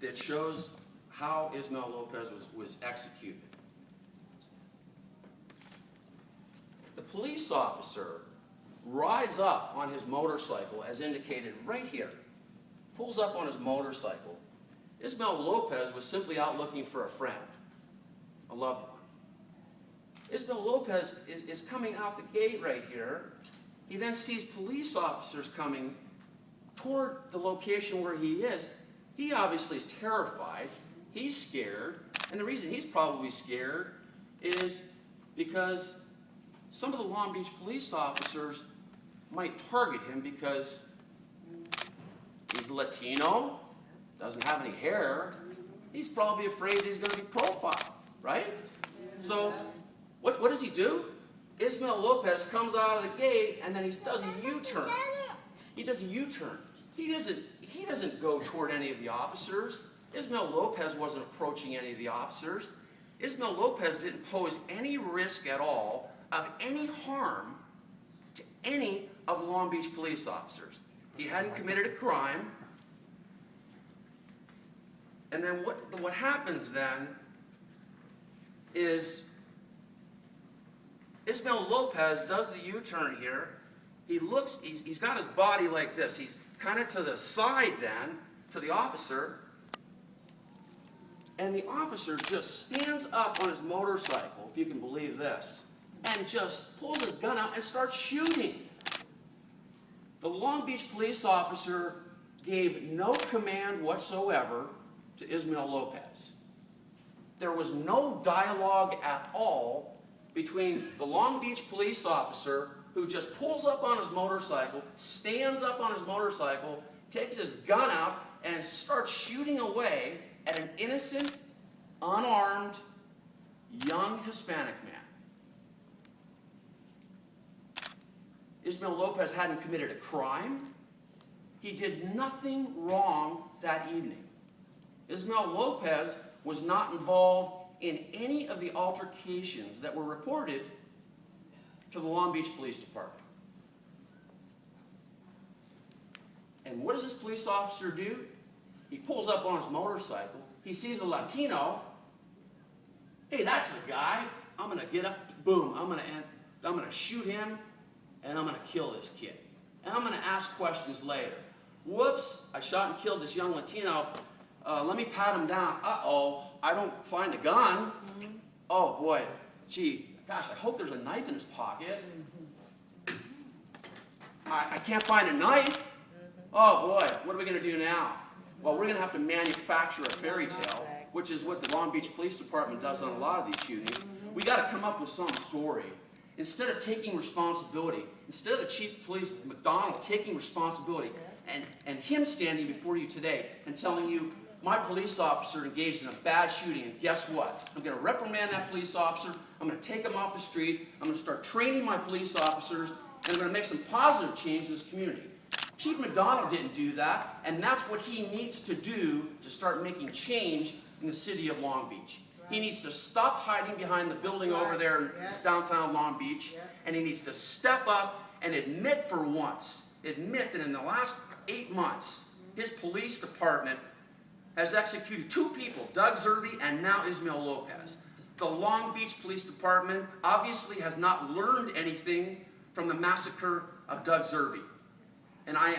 that shows how Ismael Lopez was executed. The police officer rides up on his motorcycle, as indicated right here, pulls up on his motorcycle. Ismael Lopez was simply out looking for a friend, a loved one. Ismael Lopez is coming out the gate right here. He then sees police officers coming toward the location where he is. He obviously is terrified. He's scared. And the reason he's probably scared is because some of the Long Beach police officers might target him because he's Latino, doesn't have any hair. He's probably afraid he's going to be profiled, right? So what does he do? Ismael Lopez comes out of the gate and then he does a U-turn. He does a U-turn. He doesn't go toward any of the officers. Ismael Lopez wasn't approaching any of the officers. Ismael Lopez didn't pose any risk at all of any harm to any of the Long Beach police officers. He hadn't committed a crime. And then what happens then is Ismael Lopez does the U-turn here. He looks, he's got his body like this. He's kind of to the side then, to the officer. And the officer just stands up on his motorcycle, if you can believe this, and just pulls his gun out and starts shooting. The Long Beach police officer gave no command whatsoever to Ismael Lopez. There was no dialogue at all between the Long Beach police officer, who just pulls up on his motorcycle, stands up on his motorcycle, takes his gun out, and starts shooting away at an innocent, unarmed, young Hispanic man. Ismael Lopez hadn't committed a crime. He did nothing wrong that evening. Ismael Lopez was not involved in any of the altercations that were reported to the Long Beach Police Department. And what does this police officer do? He pulls up on his motorcycle. He sees a Latino. Hey, that's the guy. I'm going to get up, boom, I'm going to shoot him, and I'm going to kill this kid. And I'm going to ask questions later. Whoops, I shot and killed this young Latino. Let me pat him down. Uh-oh, I don't find a gun. Mm-hmm. Oh, boy, gee, gosh, I hope there's a knife in his pocket. I can't find a knife. Oh, boy, what are we going to do now? Well, we're going to have to manufacture a fairy tale, which is what the Long Beach Police Department does on a lot of these shootings. We got to come up with some story. Instead of taking responsibility, instead of the Chief of Police, McDonald, taking responsibility, and him standing before you today and telling you, my police officer engaged in a bad shooting, and guess what? I'm going to reprimand that police officer, I'm going to take him off the street, I'm going to start training my police officers, and I'm going to make some positive change in this community. Chief McDonald didn't do that, and that's what he needs to do to start making change in the city of Long Beach. He needs to stop hiding behind the building over there in downtown Long Beach, and he needs to step up and admit for once, admit that in the last 8 months, his police department has executed 2 people, Doug Zerbe and now Ismael Lopez. The Long Beach Police Department obviously has not learned anything from the massacre of Doug Zerbe. And I